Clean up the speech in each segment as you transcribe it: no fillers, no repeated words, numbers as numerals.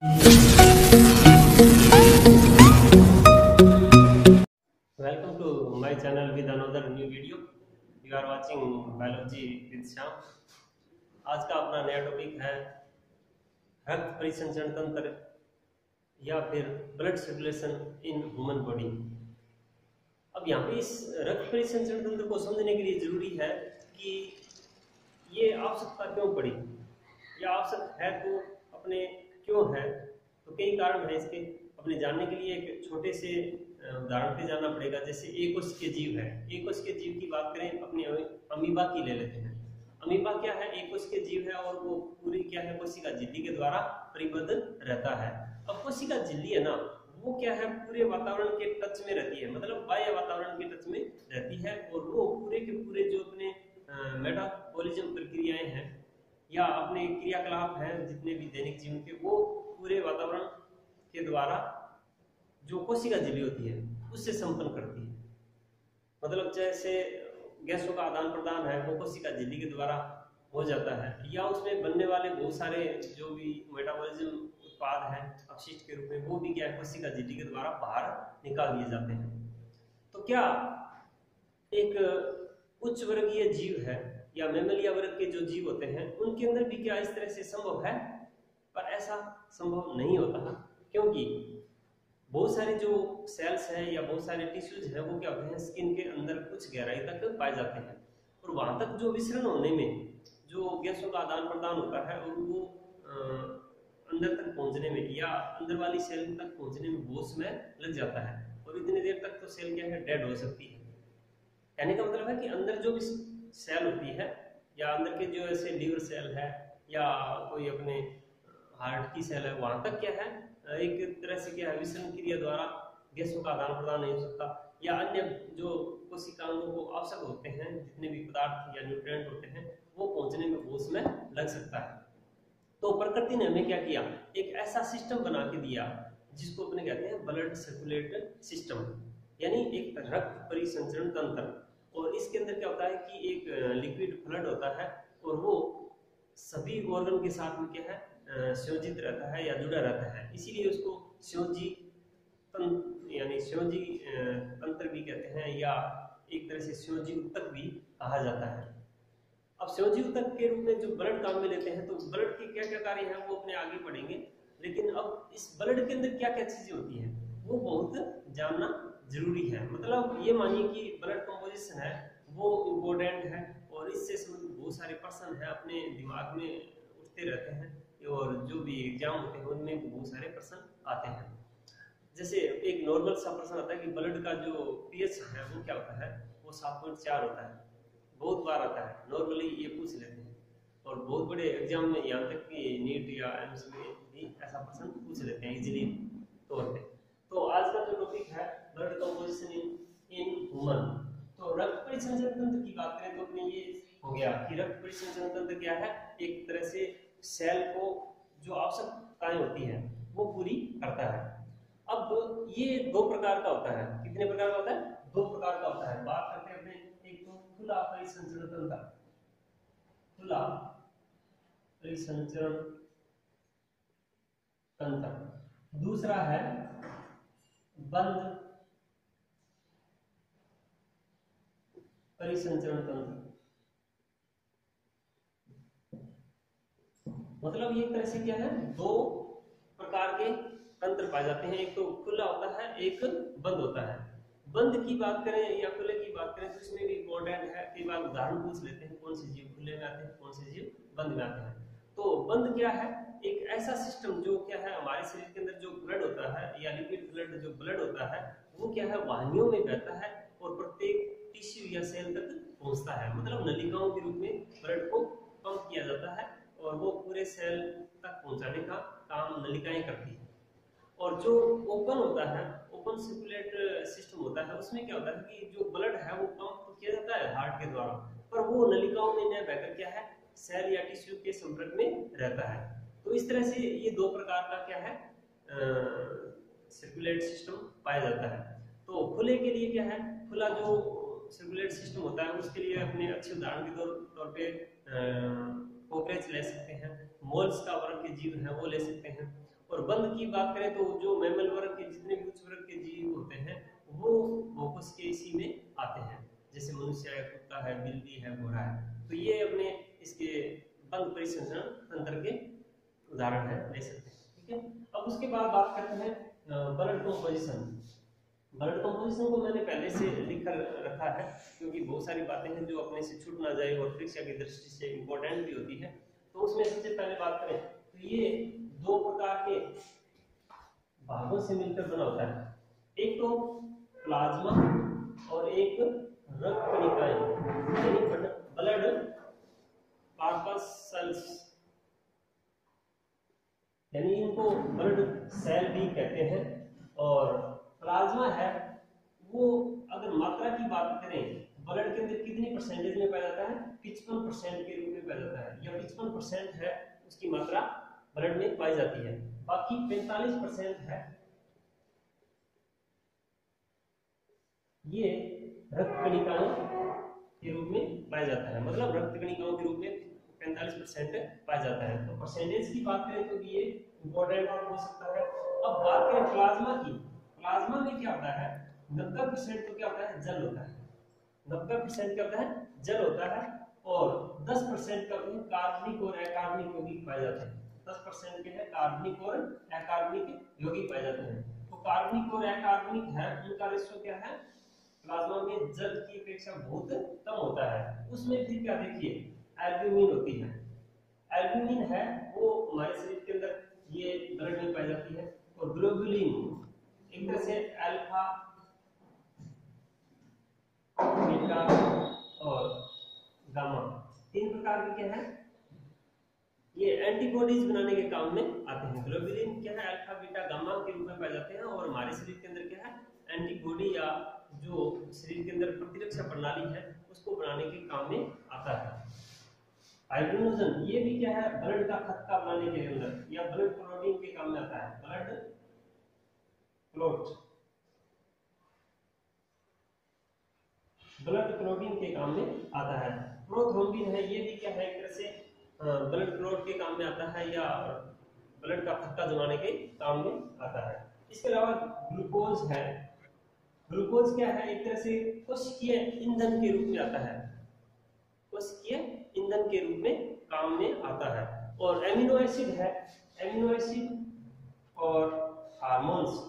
Welcome to my channel with another new video. You are watching biology with Shyam. आज का अपना नया topic है रक्त परिसंचरण तंत्र या फिर blood circulation in human body. अब यहाँ पे इस रक्त परिसंचरण तंत्र को समझने के लिए जरूरी है कि ये आवश्यकता क्यों पड़ी या आवश्यक है तो अपने क्यों है, तो कई कारण है इसके। अपने जानने के लिए एक छोटे से उदाहरण पे जाना पड़ेगा। जैसे एक कोश के जीव है, एक कोश के जीव की बात करें, अपने अमीबा की ले लेते हैं। अमीबा क्या है? एक कोश के जीव है और वो पूरी क्या है, कोशिका झिल्ली के द्वारा परिबद्ध रहता है। अब कोशिका झिल्ली है ना, वो क्या है, पूरे वातावरण के टच में रहती है, मतलब बाह्य वातावरण के टच में रहती है, और वो पूरे के पूरे जो अपने मेटाबॉलिज्म प्रक्रियाएं हैं या अपने क्रियाकलाप हैं जितने भी दैनिक जीवन के, वो पूरे वातावरण के द्वारा जो कोशिका झिल्ली होती है उससे संपन्न करती है। मतलब जैसे गैसों का आदान प्रदान है वो कोशिका झिल्ली के द्वारा हो जाता है, या उसमें बनने वाले बहुत सारे जो भी मेटाबॉलिज्म उत्पाद हैं अपशिष्ट के रूप में, वो भी क्या है, कोशिका झिल्ली के द्वारा बाहर निकाल दिए जाते हैं। तो क्या एक उच्च वर्गीय जीव है या मैमलिया वर्ग के जो जीव होते हैं उनके अंदर भी क्या इस तरह से संभव है? पर ऐसा संभव नहीं होता, क्योंकि बहुत सारे जो सेल्स हैं या बहुत सारे टिश्यूज हैं वो क्या होते हैं, स्किन के अंदर कुछ गहराई तक पाए जाते हैं, और वहां तक जो विसरण होने में जो गैसों का आदान प्रदान होता है और वो अंदर तक पहुंचने में या अंदर वाली सेल तक पहुंचने में बहुत समय लग जाता है, और इतनी देर तक तो सेल क्या है, डेड हो सकती है। कहने का मतलब है कि अंदर जो भी सेल होती है या अंदर के जो ऐसे लीवर सेल है या कोई अपने हार्ट की सेल है, वहां तक क्या है, एक तरह से क्या है, विसरण क्रिया द्वारा गैसों का आदान प्रदान नहीं हो सकता, या अन्य जो कोशिकाओं को आवश्यक होते हैं जितने भी पदार्थ या न्यूट्रिएंट होते हैं वो पहुंचने में बहुत समय लग सकता है। तो प्रकृति ने हमें क्या किया, एक ऐसा सिस्टम बना के दिया जिसको अपने कहते हैं ब्लड सर्कुलेटर सिस्टम, यानी एक रक्त परिसंचरण तंत्र। और इसके अंदर क्या होता है कि एक लिक्विड फ्लड होता है और वो सभी ऑर्गन के साथ में क्या है, संयोजित रहता है या जुड़ा रहता है, इसीलिए उसको संयोजी तंत्र यानी संयोजी तंत्र भी कहते हैं, या एक तरह से संयोजी ऊतक भी कहा जाता है। अब संयोजी ऊतक के रूप में जो ब्लड काम में लेते हैं, तो ब्लड के क्या क्या कार्य हैं वो अपने आगे पढ़ेंगे, लेकिन अब इस ब्लड के अंदर क्या क्या चीजें होती हैं वो बहुत जानना जरूरी है। मतलब ये मानिए कि ब्लड कंपोजिशन है वो इम्पोर्टेंट है, और इससे संबंधित बहुत सारे प्रश्न है अपने दिमाग में उठते रहते हैं, और जो भी एग्जाम होते हैं उनमें भी बहुत सारे प्रश्न आते हैं। जैसे एक नॉर्मल सा प्रश्न आता है कि ब्लड का जो पीएच है वो क्या होता है, वो 7.4 होता है, बहुत बार आता है, नॉर्मली ये पूछ लेते हैं, और बहुत बड़े एग्जाम में यहाँ तक कि नीट या एम्स में भी ऐसा प्रश्न पूछ लेते हैं इजीली तौर पे। तो आज का जो टॉपिक है ब्लड कंपोजिशन इन ह्यूमन, तो रक्त परिसंचरण तंत्र की बात करें तो अपने ये हो गया कि रक्त परिसंचरण तंत्र क्या है, एक तरह से सेल को जो आवश्यकताएं होती हैं वो पूरी करता है। अब ये दो प्रकार का होता है, कितने प्रकार का होता है, दो प्रकार का होता है। बात करते हैं अपने, एक तो खुला परिसंचरण तंत्र, खुला परिसंचरण तंत्र, दूसरा है बंद परिसंचरण तंत्र। मतलब ये एक तरह से क्या है, दो प्रकार के तंत्र पाए जाते हैं, एक तो खुला होता है, एक बंद होता है। बंद की बात करें या खुले की बात करें तो इसमें भी इम्पोर्टेंट है, कई बार उदाहरण पूछ लेते हैं कौन से जीव खुले में आते हैं, कौन से जीव बंद में आते हैं। तो बंद क्या है, एक ऐसा सिस्टम जो क्या है, हमारे शरीर के अंदर जो ब्लड होता है या लिक्विड ब्लड जो ब्लड होता है वो क्या है, वाहिनियों में बहता है और प्रत्येक टिश्यू या सेल तक पहुंचता है। मतलब नलिकाओं के रूप में ब्लड को पंप किया जाता है और वो पूरे सेल तक पहुंचाने का काम नलिकाएं करती है। और जो ओपन होता है, ओपन सर्कुलेट सिस्टम होता है, उसमें क्या होता है कि जो ब्लड है वो पंप किया जाता है हार्ट के द्वारा, पर वो नलिकाओं में न बहकर क्या है, सेल या टिश्यू के संपर्क में रहता है। तो इस तरह से ये दो प्रकार का क्या है, सर्कुलेट सिस्टम पाया जाता है। तो खुले के लिए क्या है, खुला जो सर्कुलेट सिस्टम होता है उसके लिए अपने अच्छे उदाहरण के तौर पे कॉकरोच ले सकते हैं, मोल्स का वर्ग के जीव है वो ले सकते हैं, और बंद की बात करें तो जो मैमल वर्ग के जितने भी उच्च वर्ग के जीव होते हैं वो मोकस के इसी में आते हैं, जैसे मनुष्य है, कुत्ता है, बिल्ली है, घोड़ा है। तो ये अपने इसके बंद परिसंचरण तंत्र के उदाहरण है, ले सकते हैं। ठीक है, अब उसके बाद बात करते हैं ब्लड कंपोजिशन। ब्लड कंपोजिशन को मैंने पहले से लिख कर रखा है क्योंकि बहुत सारी बातें हैं जो अपने से छूट ना जाए और परीक्षा की दृष्टि से इम्पोर्टेंट भी होती है। तो उसमें सबसे पहले बात करें तो ये दो प्रकार के भागों से मिलकर बना होता है, एक तो प्लाज्मा और एक रक्त कणिकाएं यानी ब्लड कॉर्पस्कल्स, यानी इनको ब्लड सेल भी कहते हैं। और प्लाज्मा है वो अगर मात्रा की बात करें ब्लड के अंदर कितनी परसेंटेज में पाया जाता है, 55% के रूप में पाया जाता है, या 55% है उसकी मात्रा ब्लड में पाई जाती है। बाकी 45% है ये रक्त कणिकाओं के रूप में पाया जाता है, मतलब रक्त कणिकाओं के रूप में 45% पाया जाता है। तो परसेंटेज की बात करें तो ये इंपॉर्टेंट हो सकता है। अब बात करें प्लाज्मा की, प्लाज्मा में क्या होता है, 90% तो क्या होता है, जल होता है। 90% क्या होता है, जल होता है, और 10% का कार्बनिक और अकार्बनिक यौगिक पाए जाते हैं। 10% के हैं कार्बनिक और अकार्बनिक यौगिक पाए जाते हैं। तो कार्बनिक और अकार्बनिक है उनका रेशियो क्या है, प्लाज्मा में जल की अपेक्षा बहुत कम होता है। उसमें फिर क्या देखिए, एल्ब्यूमिन होती है। एल्ब्यूमिन है वो हमारे शरीर के अंदर ये ब्लड में पाई जाती है। और ग्लोबुलिन एक तरह से अल्फा, बीटा और गामा, तीन प्रकार के क्या है, ये एंटीबॉडीज बनाने के काम में आते हैं। ग्लोबुलिन क्या है, अल्फा, बीटा, गामा के रूप में पाए जाते हैं, और हमारे शरीर के अंदर क्या है, एंटीबॉडी या जो शरीर के अंदर प्रतिरक्षा प्रणाली है उसको बनाने के काम में आता है। हाइड्रोजन ये भी क्या है, ब्लड का थक्का बनाने के अंदर या ब्लड क्लॉटिंग के काम में आता है। ब्लड क्लॉट, ब्लड क्लॉटिंग के काम में आता है। प्रोथ्रोम्बिन है ये भी क्या है, एक तरह से ब्लड क्लॉट के काम में आता है या ब्लड का थक्का जमाने के काम में आता है। इसके अलावा ग्लूकोज है, ग्लूकोज क्या है, एक तरह से कोशिकीय ईंधन के रूप में आता है, कोशिकीय ईंधन के रूप में काम में आता है। और एमिनो एसिड है, एमिनो एसिड और हार्मोन्स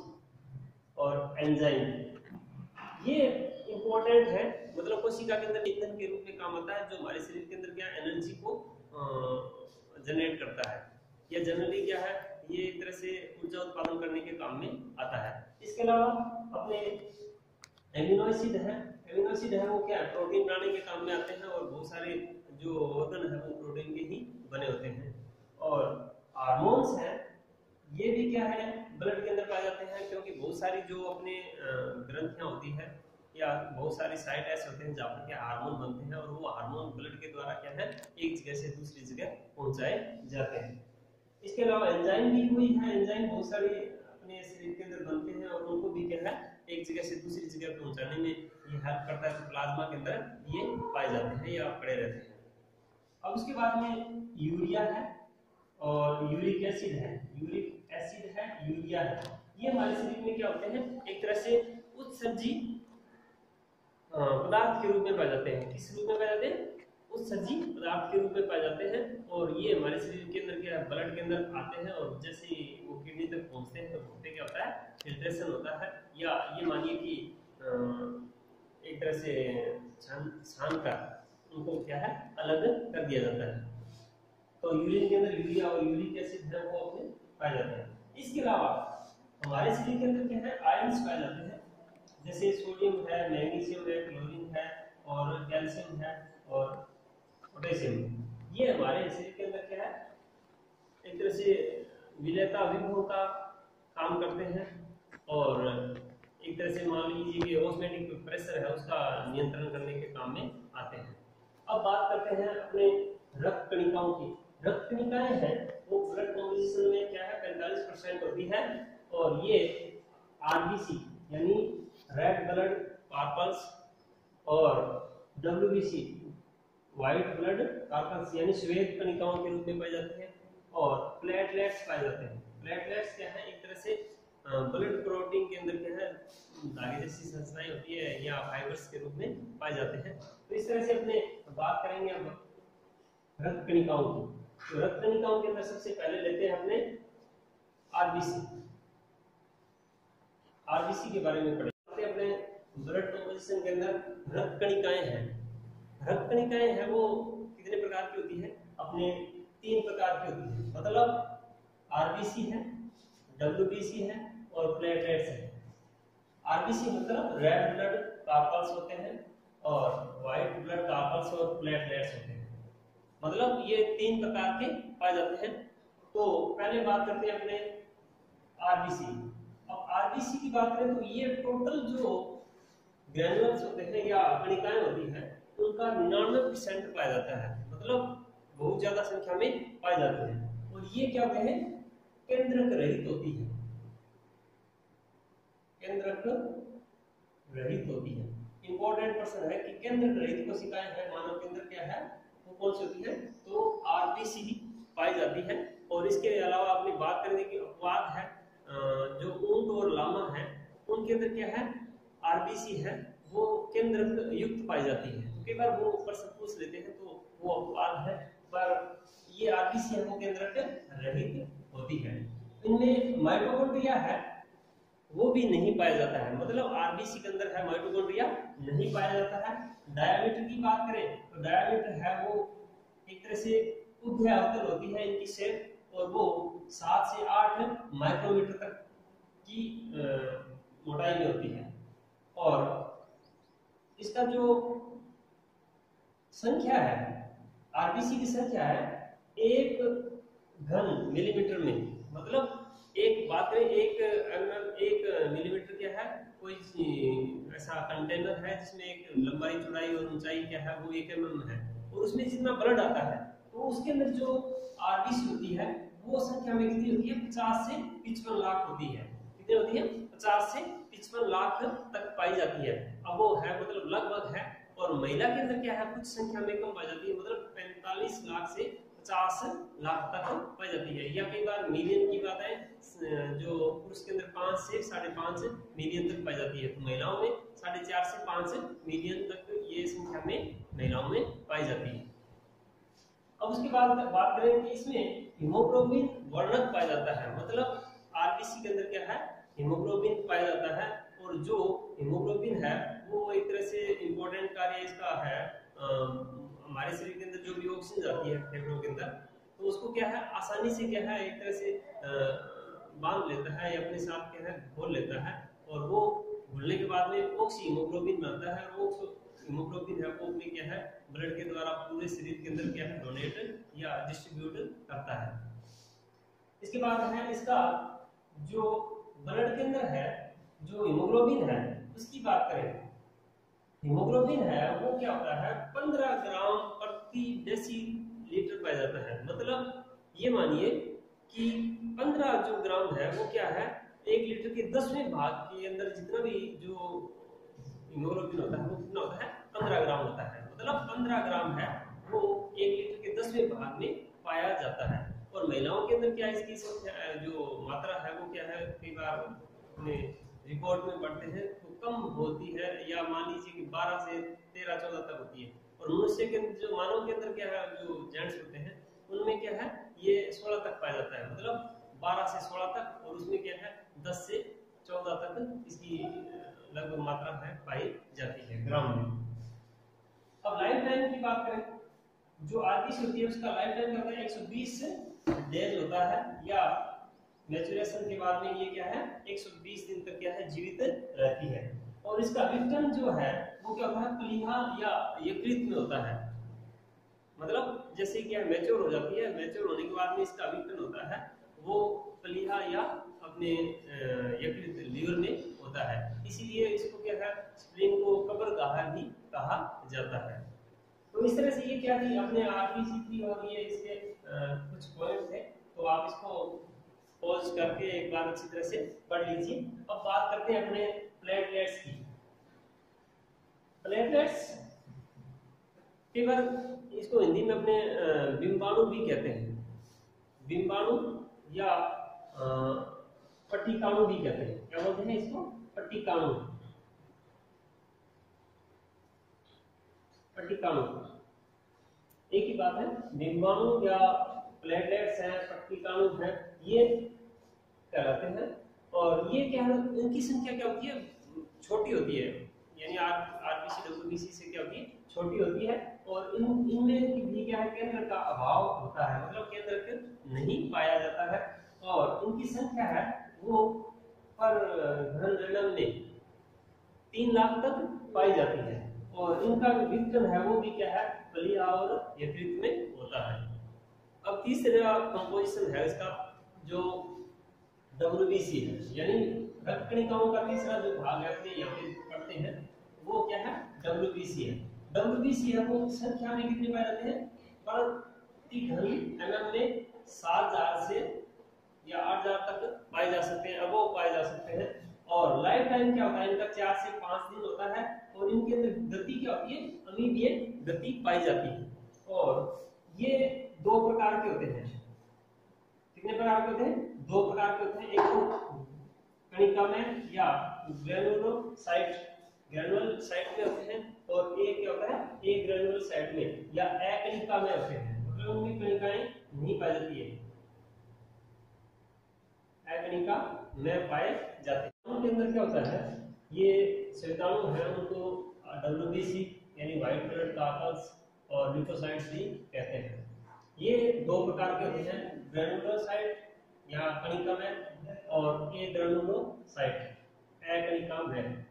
और एंजाइम ये इंपॉर्टेंट है, मतलब कोशिका के अंदर ईंधन के रूप में काम आता है, जो हमारे शरीर के अंदर क्या एनर्जी को जनरेट करता है, या जनरली क्या है ये एक तरह से ऊर्जा उत्पादन करने के काम में आता है। इसके अलावा अपने एमिनो एसिड है, एमिनो एसिड है वो क्या है, प्रोटीन बनाने के काम में आते हैं, और बहुत सारे जो ऑर्गन है वो प्रोटीन के ही बने होते हैं। और हार्मोन्स है ये भी क्या है, ब्लड के अंदर पाए जाते हैं, क्योंकि बहुत सारी जो अपने ग्रंथियां होती है या बहुत सारी साइट ऐसे होते हैं जहाँ पर क्या हार्मोन बनते हैं, और वो हार्मोन ब्लड के द्वारा क्या है एक जगह से दूसरी जगह पहुंचाए जाते हैं। इसके अलावा एंजाइम भी हुई है, एंजाइम बहुत सारे अपने शरीर के अंदर बनते हैं, और उनको भी क्या है एक जगह से दूसरी जगह पहुंचाने में ये हेल्प करता है। तो प्लाज्मा के अंदर ये पाए जाते हैं या पड़े रहते हैं। अब उसके बाद में यूरिया है और यूरिक एसिड है, यूरिक एसिड है, यूरिया है, ये हमारे शरीर में क्या होते हैं, एक तरह से उत्सर्जी पदार्थ के रूप में पाए जाते हैं। किस रूप में पाए जाते हैं, उत्सर्जी पदार्थ के रूप में पाए जाते हैं, और ये हमारे शरीर के अंदर क्या है, ब्लड के अंदर आते हैं, और जैसे ही वो किडनी तक पहुंचते हैं तो होते क्या होता है, फिल्ट्रेशन होता है, या ये मानिए कि एक तरह से छान कर उनको क्या है अलग कर दिया जाता है। तो यूरिन के अंदर यूरिया और यूरिक एसिड है वो अपने पाए जाते हैं। इसके अलावा हमारे शरीर के अंदर क्या है, आयंस पाए जाते हैं, जैसे सोडियम है, मैग्नीशियम है, क्लोरीन है, और कैल्शियम है, और पोटेशियम। ये हमारे शरीर के अंदर क्या है, एक तरह से विलेयता विभव का काम करते हैं, और एक तरह से मान लीजिए कि ऑस्मोटिक प्रेशर है उसका नियंत्रण करने के काम में आते हैं। अब बात करते हैं अपने रक्त कणिकाओं की। रक्त कणिकाएं हैं वो ब्लड कंपोजिशन में क्या है 45% होती है, और ये आरबीसी यानी रेड ब्लड कॉर्पल्स और डब्ल्यूबीसी व्हाइट ब्लड कॉर्पल्स यानी श्वेत कणिकाओं के रूप में पाई जाती है, और प्लेटलेट्स पाए जाते हैं। प्लेटलेट्स क्या है, एक तरह से ब्लड क्लॉटिंग के अंदर क्या है धागे जैसी संरचनाएं होती है या फाइबर्स के रूप में पाए जाते हैं। तो इस तरह से अपने बात करेंगे अब रक्त कणिकाओं की। तो रक्त कणिकाओं के अंदर सबसे पहले लेते हैं अपने आरबीसी। आरबीसी के बारे में पढ़ेंगे अपने ब्लड कंपोजिशन के अंदर। रक्त कणिकाएं हैं, रक्त कणिकाएं हैं वो कितने प्रकार की होती है, अपने 3 प्रकार की होती है। मतलब आरबीसी है, डब्ल्यूबीसी है और प्लेटलेट्स है। आरबीसी मतलब रेड ब्लड कार्पल्स होते हैं और व्हाइट ब्लड कार्पल्स और प्लेटलेट्स होते हैं। मतलब ये 3 प्रकार के पाए जाते हैं। तो पहले बात करते हैं अपने आरबीसी। अब आरबीसी की बात करें तो ये टोटल जो ग्रैन्युल्स होते हैं या कणिकाएं होती हैं उनका 99% पाया जाता है। मतलब बहुत ज्यादा संख्या में पाए जाते हैं। और ये क्या होते हैं, केंद्रक रहित होती है, केंद्रक रहित होती है। इंपॉर्टेंट प्रश्न है कि केंद्रक रहित कोशिकाएं हैं, मानव केंद्र क्या है वो कौन सी होती है, तो आरबीसी पाई जाती है। और इसके अलावा अपनी बात करेंगे कि अपवाद है, जो ऊंट और लामा है उनके अंदर क्या है आरबीसी है वो केंद्रक युक्त पाई जाती है। कई बार वो प्रश्न पूछ लेते हैं तो वो अपवाद है, पर ये आरबीसी है वो केंद्रक रहित होती है। इनमें माइटोकॉन्ड्रिया है वो भी नहीं पाया जाता है। मतलब आरबीसी के अंदर है माइटोकॉन्ड्रिया नहीं पाया जाता है। डायमीटर की बात करें तो डायमीटर है वो एक तरह से उभय अवतल होती है इनकी शेप, और वो 7 से 8 माइक्रोमीटर तक की मोटाई में होती है। और इसका जो संख्या है आरबीसी की संख्या है 1 घन मिलीमीटर में। मतलब एक बात करें 1 मिलीमीटर क्या है, कोई ऐसा कंटेनर है जिसमें एक लंबाई चौड़ाई और ऊंचाई क्या है वो 1 mm है, और उसमें जितना ब्लड आता है तो उसके अंदर जो आरबीसी होती है वो संख्या में कितनी होती है, 50 से 55 लाख होती है। कितनी होती है, 50 से 55 लाख तक पाई जाती है। अब वो है मतलब लगभग है। और महिला के अंदर क्या है कुछ संख्या में कम पाई जाती है, मतलब 45 लाख से 50 लाख तक पाई जाती है। या कई बार मिलियन की बात है, जो पुरुष के अंदर 5 से 5.5 मिलियन तक पाई जाती है, तो महिलाओं में 4.5 से 5 मिलियन तक ये संख्या में महिलाओं में पाई जाती है। अब उसके बाद बात करें कि इसमें हीमोग्लोबिन वर्णक पाया जाता है। मतलब आरबीसी के अंदर क्या है हीमोग्लोबिन पाया जाता है, और जो हीमोग्लोबिन है वो एक तरह से इंपॉर्टेंट कार्य इसका है, हमारे शरीर के अंदर जो भी ऑक्सीजन जाती है फेफड़ों के अंदर, तो उसको क्या है आसानी से क्या है एक तरह से बांध लेता है या अपने साथ क्या है घोल लेता है, और वो घुलने के बाद में ऑक्सी हीमोग्लोबिन बनता है। और वो हीमोग्लोबिन है वो अपने क्या है ब्लड के द्वारा पूरे शरीर के अंदर क्या है डोनेट या डिस्ट्रीब्यूट करता है। इसके बाद है इसका जो ब्लड के अंदर है जो हीमोग्लोबिन है उसकी बात करें, हीमोग्लोबिन है वो क्या होता है 15 ग्राम प्रति डेसीलीटर पाया जाता है। मतलब ये मानिए कि 15 जो ग्राम है वो क्या है 1 लीटर के 10वें भाग के अंदर जितना भी जो हीमोग्लोबिन होता है वो कितना होता है 15 ग्राम होता है। मतलब 15 ग्राम है वो 1 लीटर के 10वें भाग में पाया जाता है। और महिलाओं के अंदर क्या इसकी संख्या जो मात्रा है वो क्या है कई बार अपने रिपोर्ट में पढ़ते हैं तो कम होती है, या मान लीजिए कि 12 से 13-14 तक होती है। और मनुष्य के अंदर जो मानव के अंदर क्या है जो जेंट्स होते हैं उनमें क्या है ये 16 तक पाया जाता है। मतलब 12 से 16 तक, और उसमें क्या है 10 से 14 तक इसकी लगभग मात्रा है पाई जाती है ग्राम में। अब लाइफ टाइम की बात करें, जो आरबीसी होती है उसका लाइफ टाइम क्या होता है 120 डेज होता है, या मैच्योरेशन के बाद में ये क्या है 120 दिन तक क्या है जीवित रहती है। और इसका विघटन जो है वो क्या होता है प्लीहा या यकृत में होता है। मतलब जैसे क्या मैच्योर हो जाती है, मैच्योर होने के बाद में इसका विघटन होता है वो प्लीहा या अपने यकृत लीवर में होता है। इसीलिए इसको क्या है स्प्लीन को कबरगाह भी कहा जाता है। तो इस तरह से ये क्या थी अपने आरबीसी थी और ये इसके कुछ पॉइंट थे, तो आप इसको पॉज करके एक बार अच्छी तरह से पढ़ लीजिए। अब बात करते हैं अपने प्लेटलेट्स की। प्लेटलेट्स कई बार इसको हिंदी में अपने बिंबाणु भी कहते हैं, बिंबाणु या पट्टिकाणु भी कहते हैं। क्या बोलते हैं इसको? पट्टिकाणु। पट्टिकाणु एक ही बात है। डिम्बाणु या प्लेटलेट्स हैं, पट्टिकाणु हैं, ये कहलाते हैं। और ये क्या है, इनकी संख्या क्या होती है? छोटी होती है, यानी आरबीसी डब्ल्यूबीसी से क्या होती है? छोटी होती है। और इनमें भी क्या है, केंद्र का अभाव होता है, मतलब केंद्र नहीं पाया जाता है। और इनकी संख्या है वो पर घन ऋणम में 3 लाख तक पाई जाती है। और इनका वितरण है वो भी क्या है? फलिया और यकृत में होता है। अब तीसरा कंपोजिशन है इसका जो डब्ल्यूबीसी है, यानी रक्त कणिकाओं का तीसरा जो भाग है अपने यहाँ पे पढ़ते हैं वो क्या है? डब्ल्यूबीसी है। डब्ल्यूबीसी है वो संख्या में कितने पाए जाते हैं? प्रति घन एमएम में 7000 से या 8000 तक पाए जा सकते हैं, अबव पाए जा सकते हैं। और लाइफ टाइम क्या होता है इनका? 4 से 5 दिन होता है। और इनके अंदर गति क्या होती है? अमीबीय गति पाई जाती है। और ये 2 प्रकार के होते हैं। कितने प्रकार के होते हैं? 2 प्रकार के होते हैं। एक तो कणिका में या ग्रेनुलोसाइट, ग्रेनुलर साइट में होते हैं। और एक क्या होता है? एक ग्रेनुलर साइट में या अकणिका में होते हैं, मतलब उनमें कणिकाएं नहीं पाई जाती है, अकणिका में पाए जाते हैं। उनके अंदर क्या होता है? ये श्वेताणु हैं, उनको डब्ल्यूबीसी यानी व्हाइट ब्लड कार्पल्स और ल्यूकोसाइट्स भी कहते हैं। ये 2 प्रकार के होते हैं, ग्रेनुलोसाइट या कणिका में और ए ग्रेनुलोसाइट अकणिका में।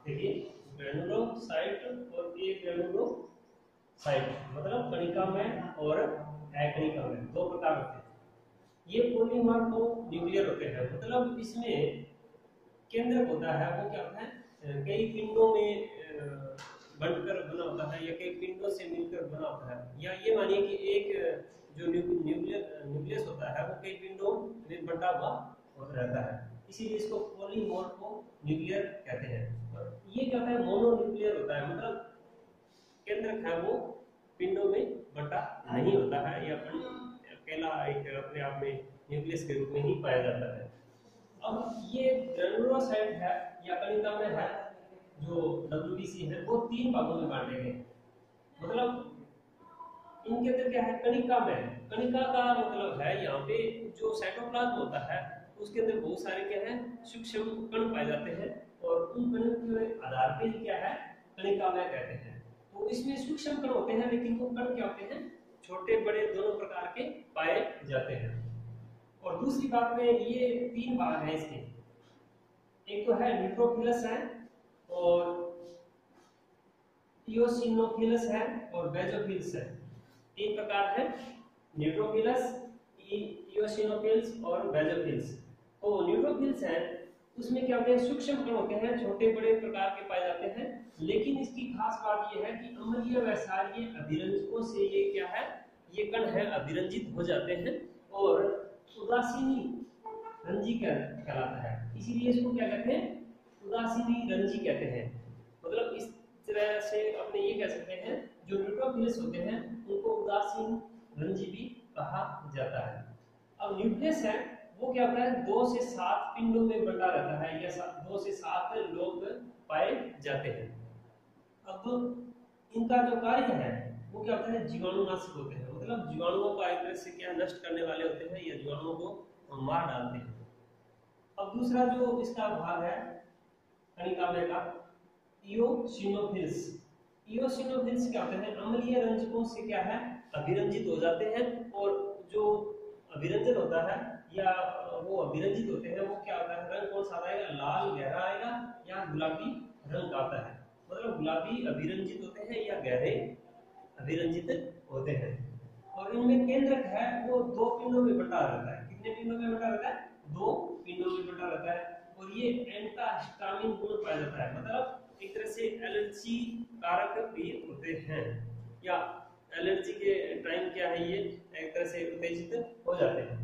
देखिए ग्रेनुलोसाइट और ए ग्रेनुलोसाइट मतलब कणिका में और अकणिका में 2 प्रकार होते हैं। ये पॉलीमॉर्फो न्यूक्लियर होते हैं, मतलब इसमें केंद्रक होता है वो क्या होता है? कई पिंडों में बनकर बना होता है या कई पिंडों से मिलकर बना होता है। या ये मानिए कि एक जो न्यूक्लियस होता है वो कई पिंडों में बंटा हुआ रहता है, इसीलिए इसको पॉलीमॉर्फो न्यूक्लियर कहते हैं। और ये क्या होता है? मोनोन्यूक्लियर होता है, मतलब केंद्रक है वो पिंडों में बंटा नहीं होता है या अकेला एक अपने आप में न्यूक्लियस के रूप में ही पाया जाता है। अब ये ग्रेनुलोसाइट है या कणिका में है जो डब्ल्यूबीसी है वो 3 भागों में बांटे गए। मतलब इनके अंदर क्या है? कणिका में, कणिका का मतलब है यहाँ पे जो साइटोप्लाज्म होता है उसके अंदर बहुत सारे क्या है? सूक्ष्म कण पाए जाते हैं। और उन कणों के आधार पे ही क्या है? कणिका में कहते हैं। तो इसमें सूक्ष्म कण होते हैं, लेकिन वो कण क्या होते हैं? छोटे बड़े दोनों प्रकार के पाए जाते हैं। और दूसरी बात में ये 3 भाग हैं इसके, एक तो है न्यूट्रोफिलस है और इओसिनोफिलस है और बेजोफिल्स है। 3 प्रकार है, न्यूट्रोफिलस, इओसिनोफिल्स और बेजोफिल्स। तो न्यूट्रोफिल्स है उसमें क्या होते हैं? सूक्ष्म कण होते हैं, छोटे बड़े प्रकार के पाए जाते हैं। लेकिन इसकी खास बात यह है कि अम्लीय व क्षारीय अभिरंजकों से ये क्या है? ये कण है अभिरंजित हो जाते हैं और उदासीनी रंजी कहलाता है। इसीलिए इसको क्या कहते हैं? उदासीनी रंजी कहते हैं। मतलब इस तरह से अपने ये कह सकते हैं जो न्यूट्रोफिलस होते हैं उनको उदासीन रंजी भी कहा जाता है। अब न्यूक्लियस है वो क्या होता है? 2 से 7 पिंडों में बंटा रहता है या 2 से 7 लोग पाए जाते हैं। अब इनका जो कार्य है वो क्या होता है? जीवाणुनाशक होते हैं, मतलब जीवाणुओं का एक तरह से क्या नष्ट करने वाले होते हैं या जीवाणुओं को मार डालते हैं। अब दूसरा जो इसका भाग है कणिका में का इओसिनोफिल्स। इओसिनोफिल्स क्या होते हैं? अम्लीय रंजकों से क्या है? अभिरंजित हो जाते हैं। और जो अभिरंजन होता है या वो अभिरंजित होते हैं वो क्या होता है? रंग कौन सा आएगा? लाल गहरा आएगा या गुलाबी रंग आता है। मतलब गुलाबी अभिरंजित होते हैं या गहरे अभिरंजित होते हैं। और इनमें केंद्रक है वो 2 पिंडों में बंटा रहता है। कितने पिंडों में बंटा रहता है? 2 पिंडों में बंटा रहता है। और ये एंटाहिस्टामिन गुण पाया जाता है, मतलब एक तरह से एलर्जी कारक भी होते हैं या एलर्जी के टाइम क्या है ये एक तरह से उत्तेजित हो जाते हैं।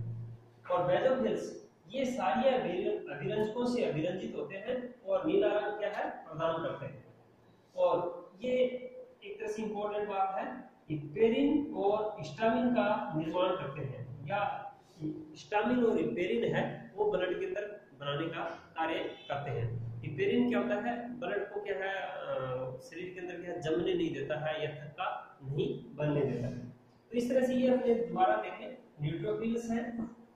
और बेजोफिल्स ये सारी अभिरंजकों से अभिरंजित होते हैं और नीला रंग क्या है? प्रदान करते हैं। और ये एक तरह से इंपॉर्टेंट बात है कि पेरिन और हिस्टामिन का निर्माण करते हैं, या हिस्टामिन और पेरिन है वो ब्लड के अंदर बनाने का कार्य करते हैं। हिपेरिन क्या होता है, ब्लड को क्या है शरीर के अंदर क्या है जमने नहीं देता है या थक्का नहीं बनने देता है। तो इस तरह से ये अपने दोबारा देखें, न्यूट्रोफिल्स है,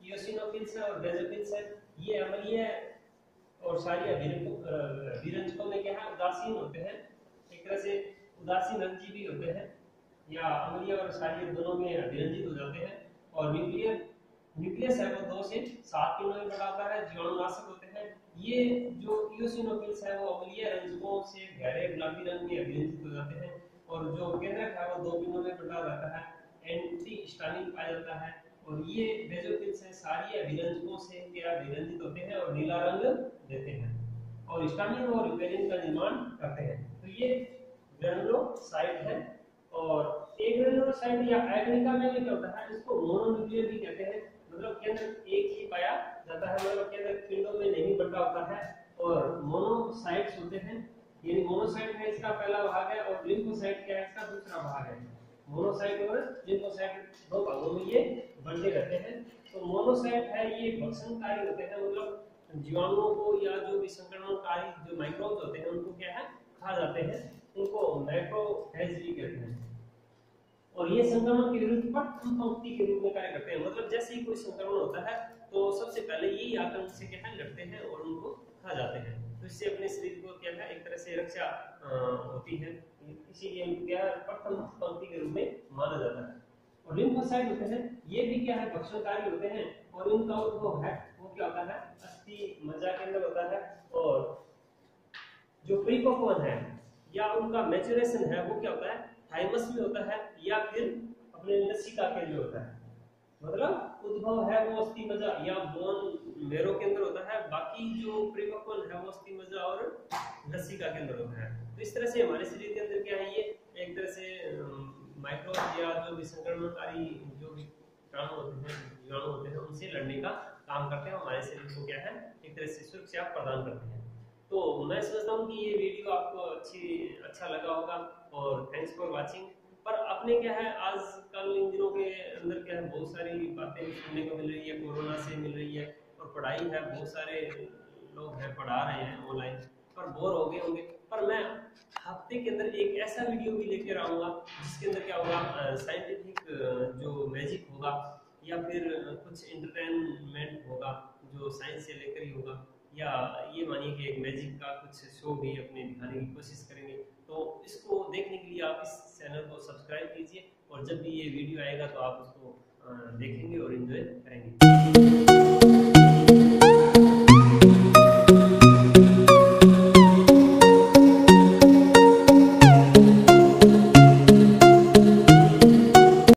इओसिनोफिल्स है और बेसोफिल्स है। ये अम्लीय और क्षारीय विरंजकों में क्या है उदासीन होते हैं, एक तरह से उदासीन रंजी भी होते हैं या अम्लीय और क्षारीय दोनों में विरंजित हो जाते हैं। और न्यूक्लियस है वो 2 से 7 किलो में बड़ा होता है, जीवाणुनाशक होते हैं। ये जो इओसिनोफिल्स है वो अम्लीय रंजकों से गहरे गुलाबी रंग में विरंजित हो जाते हैं और जो केंद्रक है वो 2 किलो में बटा जाता है, एंटी हिस्टामिन पाया जाता है। और ये बेसोफिल्स है क्षारीय विरंजकों से क्या विरंजित होते हैं और नीला रंग देते हैं और हिस्टामिन और हिपेरिन का निर्माण करते हैं। तो ये ग्रैनुलोसाइट है। और एक ग्रैनुलोसाइट या एग्निका में क्या होता है, इसको मोनोन्यूक्लियर भी कहते हैं, मतलब केंद्र एक ही पाया जाता है, मतलब केंद्र खंडों में नहीं बंटा होता है। और मोनोसाइट्स होते हैं, यानी मोनोसाइट है इसका पहला भाग है और लिम्फोसाइट क्या है इसका दूसरा भाग है। मोनोसाइट और लिम्फोसाइट 2 भागों में ये बंटे रहते हैं। तो मोनोसाइट है ये भक्षणकारी होते हैं, मतलब जीवाणुओं को या जो भी संक्रमणकारी जो माइक्रोब्स होते हैं उनको क्या है खा जाते हैं, उनको मैक्रोफेज भी कहते हैं। और ये संक्रमण के विरुद्ध प्रथम पंक्ति के रूप में कार्य करते हैं, मतलब जैसे ही कोई संक्रमण होता है तो सबसे पहले यही आक्रमण से क्या है लड़ते हैं और उनको खा जाते हैं। तो इससे अपने शरीर को क्या है एक तरह से रक्षा होती है, इसीलिए क्या प्रथम पंक्ति के रूप में माना जाता है। और लिम्फोसाइट होते हैं ये भी क्या है भक्षणकारी होते हैं और इनका उद्भव है वो क्या होता है अस्थि मज्जा के अंदर होता है। और जो परिपक्वन है या उनका मैच्योरेशन है वो क्या होता है थाइमस में होता है या फिर अपने लसिका के अंदर होता है, मतलब उद्भव है वो अस्थि मज्जा या बोन मेरो के अंदर होता है, बाकी जो परिपक्वन है वो अस्थि मज्जा और लसिका के अंदर होता है। तो इस तरह से हमारे शरीर के अंदर क्या है ये एक तरह से माइक्रोब या जो भी संक्रमणकारी जो भी कीटाणु होते हैं जीवाणु होते हैं उनसे लड़ने का काम करते हैं, हमारे शरीर को क्या है एक तरह से सुरक्षा प्रदान करते हैं। तो मैं समझता हूँ कि ये वीडियो आपको अच्छा लगा होगा और थैंक्स फॉर वाचिंग। पर अपने क्या है आजकल इन दिनों के अंदर क्या है बहुत सारी बातें सुनने को मिल रही है, कोरोना से मिल रही है और पढ़ाई है, बहुत सारे लोग हैं पढ़ा रहे हैं ऑनलाइन, पर बोर हो गए होंगे। पर मैं हफ्ते के अंदर एक ऐसा वीडियो भी लेकर आऊँगा जिसके अंदर क्या होगा साइंटिफिक जो मैजिक होगा या फिर कुछ एंटरटेनमेंट होगा जो साइंस से लेकर ही होगा, या ये मानिए कि एक मैजिक का कुछ शो भी अपने दिखाने की कोशिश करेंगे। तो इसको देखने के लिए आप इस चैनल को सब्सक्राइब कीजिए और जब भी ये वीडियो आएगा तो आप उसको देखेंगे और एंजॉय करेंगे।